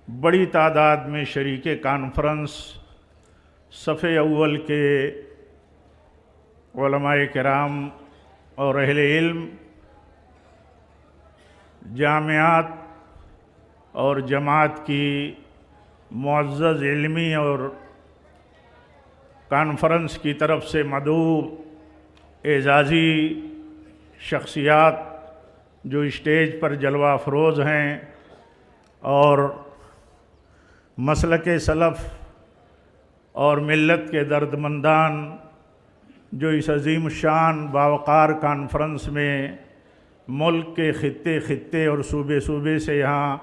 بڑی تعداد میں شریک کانفرنس صف اول کے علماء کرام اور اہل علم، جامعات اور جماعت کی معزز علمی اور کانفرنس کی طرف سے مدعو اعزازی شخصیات جو اسٹیج پر جلوہ افروز ہیں اور مسلک سلف اور ملت کے دردمندان جو اس عظیم الشان باوقار کانفرنس میں ملک کے خطے خطے اور صوبے صوبے سے یہاں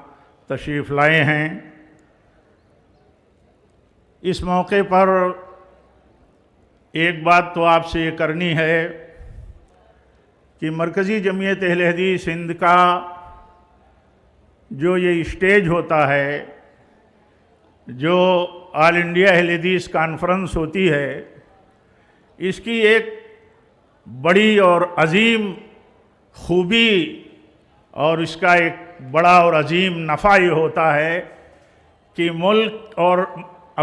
تشریف لائے ہیں، اس موقع پر ایک بات تو آپ سے یہ کرنی ہے کہ مرکزی جمعیت اہل حدیث ہند کا جو یہ اسٹیج ہوتا ہے، جو آل انڈیا اہل حدیث کانفرنس ہوتی ہے، اس کی ایک بڑی اور عظیم خوبی اور اس کا ایک بڑا اور عظیم نفع یہ ہوتا ہے کہ ملک اور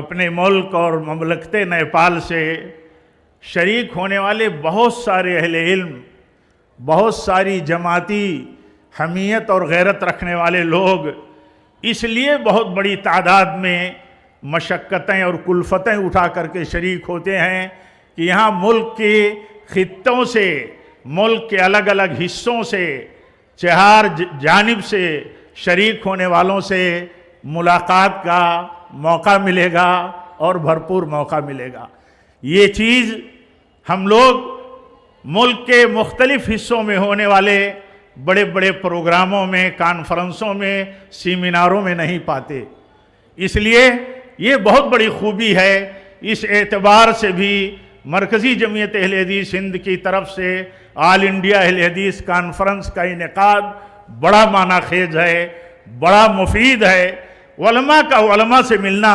اپنے ملک اور مملکت نیپال سے شریک ہونے والے بہت سارے اہل علم، بہت ساری جماعتی حمیت اور غیرت رکھنے والے لوگ اس لیے بہت بڑی تعداد میں مشقتیں اور کلفتیں اٹھا کر کے شریک ہوتے ہیں کہ یہاں ملک کے خطوں سے، ملک کے الگ الگ حصوں سے، چہار جانب سے شریک ہونے والوں سے ملاقات کا موقع ملے گا اور بھرپور موقع ملے گا۔ یہ چیز ہم لوگ ملک کے مختلف حصوں میں ہونے والے بڑے بڑے پروگراموں میں، کانفرنسوں میں، سیمیناروں میں نہیں پاتے، اس لیے یہ بہت بڑی خوبی ہے۔ اس اعتبار سے بھی مرکزی جمعیت اہل حدیث ہند کی طرف سے آل انڈیا اہل حدیث کانفرنس کا انعقاد بڑا معنی خیز ہے، بڑا مفید ہے۔ علماء کا علماء سے ملنا،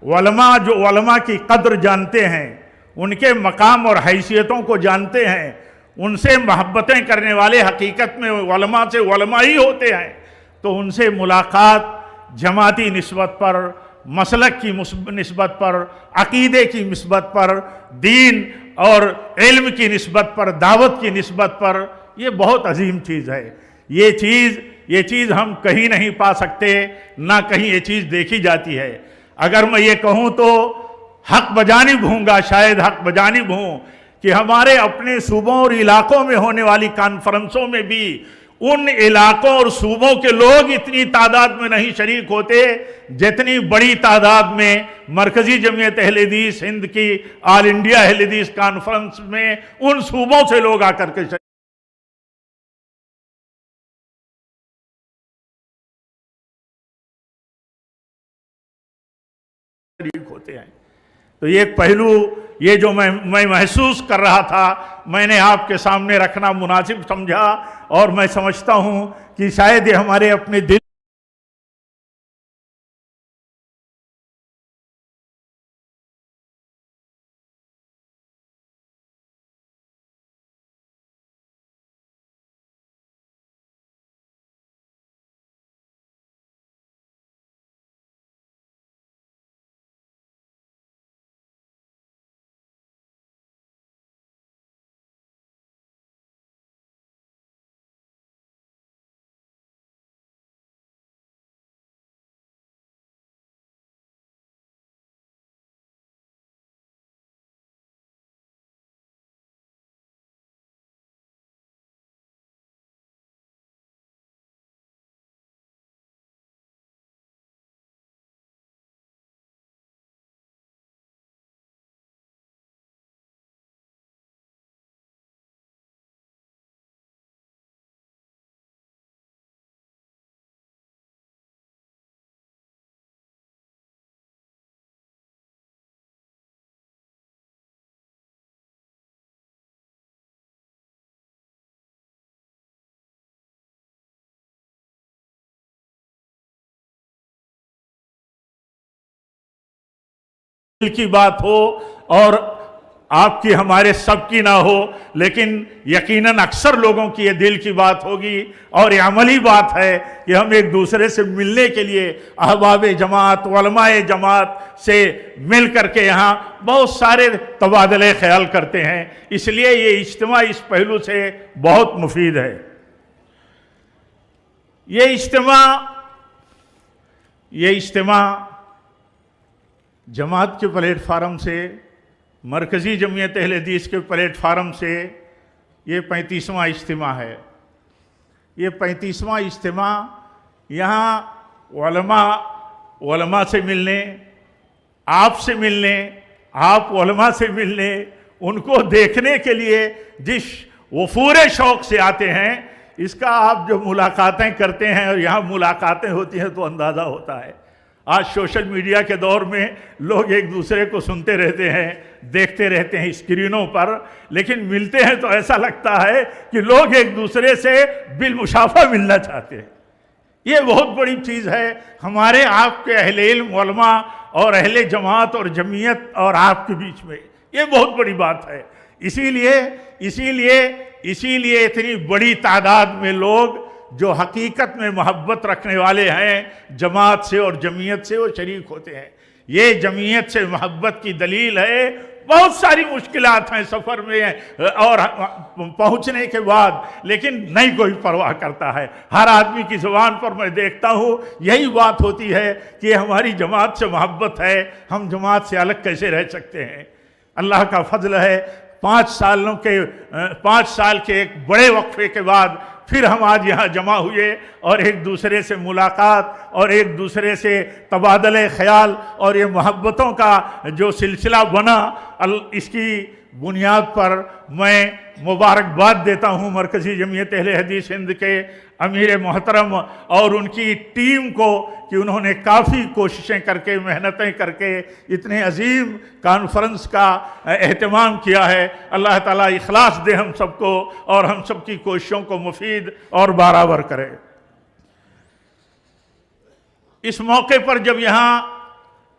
علماء جو علماء کی قدر جانتے ہیں، ان کے مقام اور حیثیتوں کو جانتے ہیں، ان سے محبتیں کرنے والے حقیقت میں علماء سے علماء ہی ہوتے ہیں، تو ان سے ملاقات جماعتی نسبت پر، مسلک کی نسبت پر، عقیدے کی نسبت پر، دین اور علم کی نسبت پر، دعوت کی نسبت پر، یہ بہت عظیم چیز ہے۔ یہ چیز ہم کہیں نہیں پا سکتے، نہ کہیں یہ چیز دیکھی جاتی ہے۔ اگر میں یہ کہوں تو حق بجانب ہوں گا، شاید حق بجانب ہوں کہ ہمارے اپنے صوبوں اور علاقوں میں ہونے والی کانفرنسوں میں بھی ان علاقوں اور صوبوں کے لوگ اتنی تعداد میں نہیں شریک ہوتے جتنی بڑی تعداد میں مرکزی جمعیت اہل حدیث ہند کی آل انڈیا اہل حدیث کانفرنس میں ان صوبوں سے لوگ آ کر کے شریک ہوتے ہیں۔ تو یہ ایک پہلو، یہ جو میں محسوس کر رہا تھا، میں نے آپ کے سامنے رکھنا مناسب سمجھا، اور میں سمجھتا ہوں کہ شاید یہ ہمارے اپنے دل کی بات ہو اور آپ کی ہمارے سب کی نہ ہو، لیکن یقیناً اکثر لوگوں کی یہ دل کی بات ہوگی اور یہ عملی بات ہے کہ ہم ایک دوسرے سے ملنے کے لیے احباب جماعت، علماء جماعت سے مل کر کے یہاں بہت سارے تبادلے خیال کرتے ہیں۔ اس لیے یہ اجتماع اس پہلو سے بہت مفید ہے۔ یہ اجتماع جماعت کے پلیٹ فارم سے، مرکزی جمعیت اہل حدیث کے پلیٹ فارم سے یہ 35واں اجتماع ہے۔ یہ 35واں اجتماع یہاں علماء سے ملنے، آپ سے ملنے، آپ علماء سے ملنے، ان کو دیکھنے کے لیے جس وفور شوق سے آتے ہیں، اس کا آپ جو ملاقاتیں کرتے ہیں اور یہاں ملاقاتیں ہوتی ہیں تو اندازہ ہوتا ہے۔ آج سوشل میڈیا کے دور میں لوگ ایک دوسرے کو سنتے رہتے ہیں، دیکھتے رہتے ہیں اسکرینوں پر، لیکن ملتے ہیں تو ایسا لگتا ہے کہ لوگ ایک دوسرے سے بالمشافہ ملنا چاہتے ہیں۔ یہ بہت بڑی چیز ہے ہمارے آپ کے اہل علم علماء اور اہل جماعت اور جمعیت اور آپ کے بیچ میں، یہ بہت بڑی بات ہے۔ اسی لیے اتنی بڑی تعداد میں لوگ جو حقیقت میں محبت رکھنے والے ہیں جماعت سے اور جمعیت سے، وہ شریک ہوتے ہیں۔ یہ جمعیت سے محبت کی دلیل ہے۔ بہت ساری مشکلات ہیں سفر میں اور پہنچنے کے بعد، لیکن نہیں کوئی پرواہ کرتا ہے۔ ہر آدمی کی زبان پر میں دیکھتا ہوں یہی بات ہوتی ہے کہ ہماری جماعت سے محبت ہے، ہم جماعت سے الگ کیسے رہ سکتے ہیں۔ اللہ کا فضل ہے، 5 سال کے ایک بڑے وقفے کے بعد پھر ہم آج یہاں جمع ہوئے اور ایک دوسرے سے ملاقات اور ایک دوسرے سے تبادلے خیال اور یہ محبتوں کا جو سلسلہ بنا، اس کی بنیاد پر میں مبارکباد دیتا ہوں مرکزی جمعیت اہل حدیث ہند کے امیر محترم اور ان کی ٹیم کو کہ انہوں نے کافی کوششیں کر کے، محنتیں کر کے اتنے عظیم کانفرنس کا اہتمام کیا ہے۔ اللہ تعالیٰ اخلاص دے ہم سب کو اور ہم سب کی کوششوں کو مفید اور برابر کرے۔ اس موقع پر جب یہاں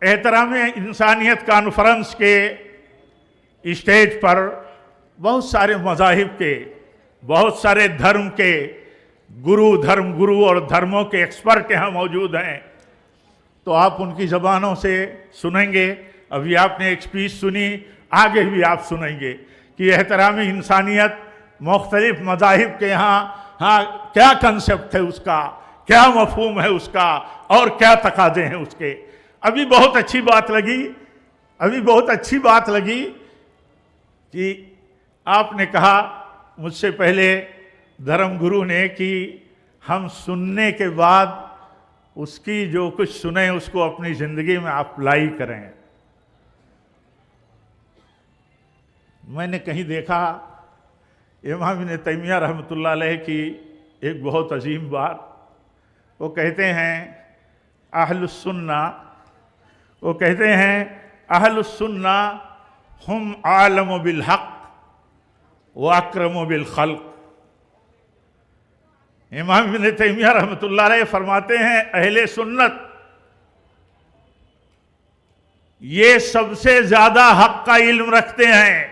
احترام انسانیت کانفرنس کے اسٹیج پر بہت سارے مذاہب کے، بہت سارے دھرم کے گرو اور دھرموں کے ایکسپرٹ یہاں موجود ہیں، تو آپ ان کی زبانوں سے سنیں گے۔ ابھی آپ نے ایک اسپیچ سنی، آگے بھی آپ سنیں گے کہ احترام انسانیت مختلف مذاہب کے ہاں کیا کنسپٹ ہے اس کا، کیا مفہوم ہے اس کا اور کیا تقاضے ہیں اس کے۔ ابھی بہت اچھی بات لگی کہ آپ نے کہا مجھ سے پہلے دھرم گرو نے کہ ہم سننے کے بعد اس کی جو کچھ سنیں اس کو اپنی زندگی میں اپلائی کریں۔ میں نے کہیں دیکھا امام ابن تیمیہ رحمۃ اللہ علیہ کی ایک بہت عظیم بات، وہ کہتے ہیں اہل السنہ ہم عالم بالحق و اکرم بالخلق۔ امام ابن تیمیہ رحمۃ اللہ علیہ فرماتے ہیں اہل سنت یہ سب سے زیادہ حق کا علم رکھتے ہیں،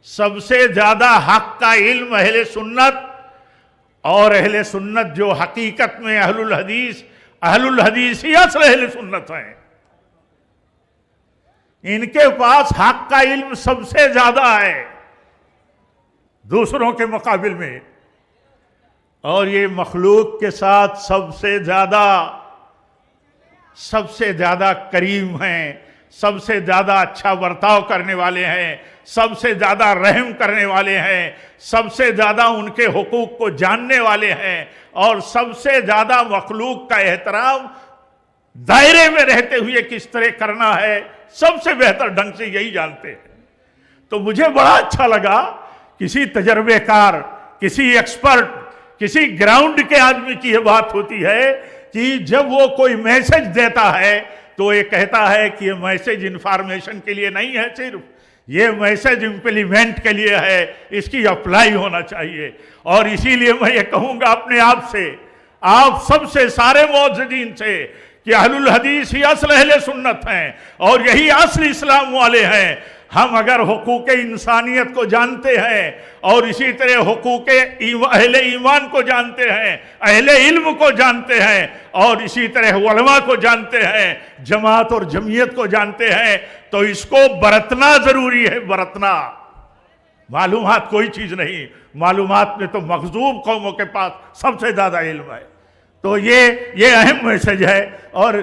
سب سے زیادہ حق کا علم اہل سنت، اور اہل سنت جو حقیقت میں اہل الحدیث ہی اصل اہل سنت ہیں، ان کے پاس حق کا علم سب سے زیادہ ہے دوسروں کے مقابل میں، اور یہ مخلوق کے ساتھ سب سے زیادہ کریم ہیں، سب سے زیادہ اچھا برتاؤ کرنے والے ہیں، سب سے زیادہ رحم کرنے والے ہیں، سب سے زیادہ ان کے حقوق کو جاننے والے ہیں، اور سب سے زیادہ مخلوق کا احترام دائرے میں رہتے ہوئے کس طرح کرنا ہے سب سے بہتر ڈھنگ سے یہی جانتے ہیں۔ تو مجھے بڑا اچھا لگا کسی تجربے کار، کسی ایکسپرٹ، کسی گراؤنڈ کے آدمی کی یہ بات ہوتی ہے کہ جب وہ کوئی میسج دیتا ہے تو یہ کہتا ہے کہ یہ میسج انفارمیشن کے لیے نہیں ہے، صرف یہ میسج امپلیمنٹ کے لیے ہے، اس کی اپلائی ہونا چاہیے۔ اور اسی لیے میں یہ کہوں گا اپنے آپ سے، آپ سب سے، سارے معززین سے کہ اہل الحدیث ہی اصل اہل سنت ہیں اور یہی اصل اسلام والے ہیں۔ ہم اگر حقوق انسانیت کو جانتے ہیں اور اسی طرح حقوق اہل ایمان کو جانتے ہیں، اہل علم کو جانتے ہیں اور اسی طرح علماء کو جانتے ہیں، جماعت اور جمعیت کو جانتے ہیں، تو اس کو برتنا ضروری ہے، برتنا۔ معلومات کوئی چیز نہیں، معلومات میں تو مغضوب قوموں کے پاس سب سے زیادہ علم ہے۔ تو یہ اہم میسج ہے۔ اور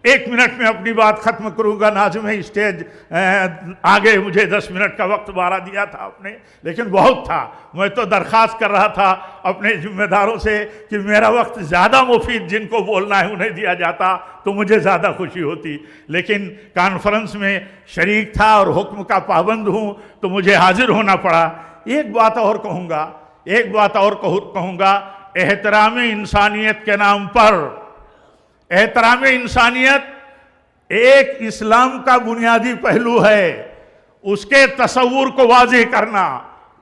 1 منٹ میں اپنی بات ختم کروں گا۔ ناظم اسٹیج آگے مجھے 10 منٹ کا وقت بارہ دیا تھا آپ نے، لیکن بہت تھا۔ میں تو درخواست کر رہا تھا اپنے ذمہ داروں سے کہ میرا وقت زیادہ مفید جن کو بولنا ہے انہیں دیا جاتا تو مجھے زیادہ خوشی ہوتی، لیکن کانفرنس میں شریک تھا اور حکم کا پابند ہوں تو مجھے حاضر ہونا پڑا۔ ایک بات اور کہوں گا، احترام انسانیت کے نام پر، احترام انسانیت ایک اسلام کا بنیادی پہلو ہے۔ اس کے تصور کو واضح کرنا،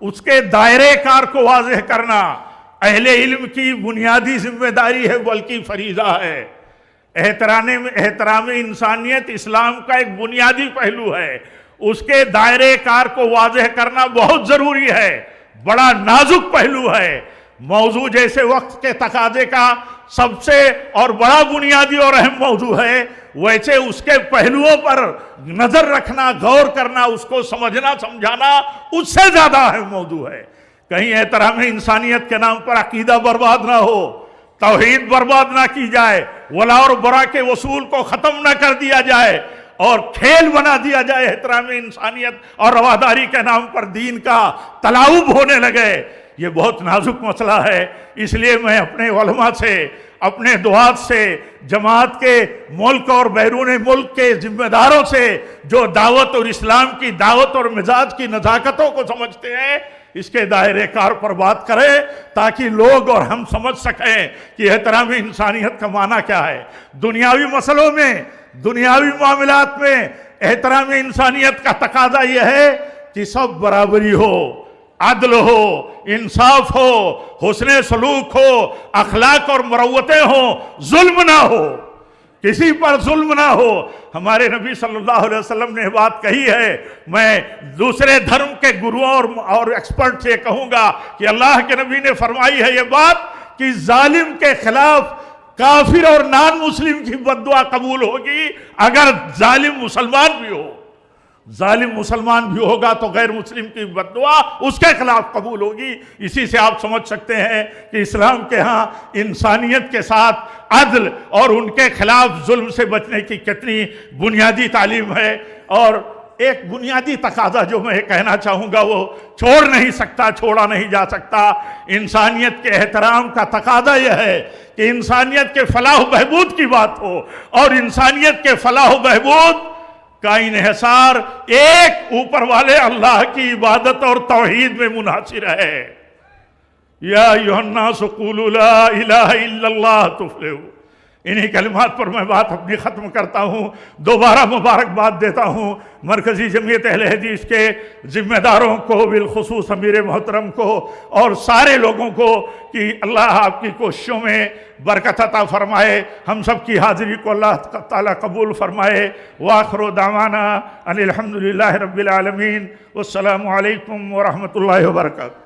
اس کے دائرے کار کو واضح کرنا اہل علم کی بنیادی ذمہ داری ہے، بلکہ فریضہ ہے۔ احترام انسانیت اسلام کا ایک بنیادی پہلو ہے، اس کے دائرے کار کو واضح کرنا بہت ضروری ہے، بڑا نازک پہلو ہے۔ موضوع جیسے وقت کے تقاضے کا سب سے اور بڑا بنیادی اور اہم موضوع ہے، ویسے اس کے پہلوؤں پر نظر رکھنا، غور کرنا، اس کو سمجھنا سمجھانا اس سے زیادہ اہم موضوع ہے۔ کہیں احترام انسانیت کے نام پر عقیدہ برباد نہ ہو، توحید برباد نہ کی جائے، ولا اور برا کے اصول کو ختم نہ کر دیا جائے اور کھیل بنا دیا جائے، احترام انسانیت اور رواداری کے نام پر دین کا تلاعب ہونے لگے۔ یہ بہت نازک مسئلہ ہے، اس لیے میں اپنے علماء سے، اپنے دعات سے، جماعت کے ملک اور بیرون ملک کے ذمہ داروں سے جو دعوت اور اسلام کی دعوت اور مزاج کی نزاکتوں کو سمجھتے ہیں، اس کے دائرے کار پر بات کریں تاکہ لوگ اور ہم سمجھ سکیں کہ احترام انسانیت کا معنی کیا ہے۔ دنیاوی مسئلوں میں، دنیاوی معاملات میں احترام انسانیت کا تقاضا یہ ہے کہ سب برابری ہو، عدل ہو، انصاف ہو، حسن سلوک ہو، اخلاق اور مروتیں ہوں، ظلم نہ ہو، کسی پر ظلم نہ ہو۔ ہمارے نبی صلی اللہ علیہ وسلم نے بات کہی ہے، میں دوسرے دھرم کے گروؤں اور ایکسپرٹ سے کہوں گا کہ اللہ کے نبی نے فرمائی ہے یہ بات کہ ظالم کے خلاف کافر اور نان مسلم کی بد دعا قبول ہوگی اگر ظالم مسلمان بھی ہو۔ ظالم مسلمان بھی ہوگا تو غیر مسلم کی بد دعا اس کے خلاف قبول ہوگی۔ اسی سے آپ سمجھ سکتے ہیں کہ اسلام کے ہاں انسانیت کے ساتھ عدل اور ان کے خلاف ظلم سے بچنے کی کتنی بنیادی تعلیم ہے۔ اور ایک بنیادی تقاضا جو میں کہنا چاہوں گا وہ چھوڑا نہیں جا سکتا، انسانیت کے احترام کا تقاضا یہ ہے کہ انسانیت کے فلاح و بہبود کی بات ہو، اور انسانیت کے فلاح و بہبود کا انحصار ایک اوپر والے اللہ کی عبادت اور توحید میں منحصر ہے۔ یا ایھا الناس قولوا لا الہ الا اللہ تفلحوا۔ انہی کلمات پر میں بات اپنی ختم کرتا ہوں۔ دوبارہ مبارکباد دیتا ہوں مرکزی جمعیت اہل حدیث کے ذمہ داروں کو، بالخصوص امیر محترم کو اور سارے لوگوں کو کہ اللہ آپ کی کوششوں میں برکت عطا فرمائے، ہم سب کی حاضری کو اللہ تعالیٰ قبول فرمائے۔ وآخر دعوانا ان الحمدللہ رب العالمین، والسلام علیکم ورحمۃ اللہ وبرکاتہ۔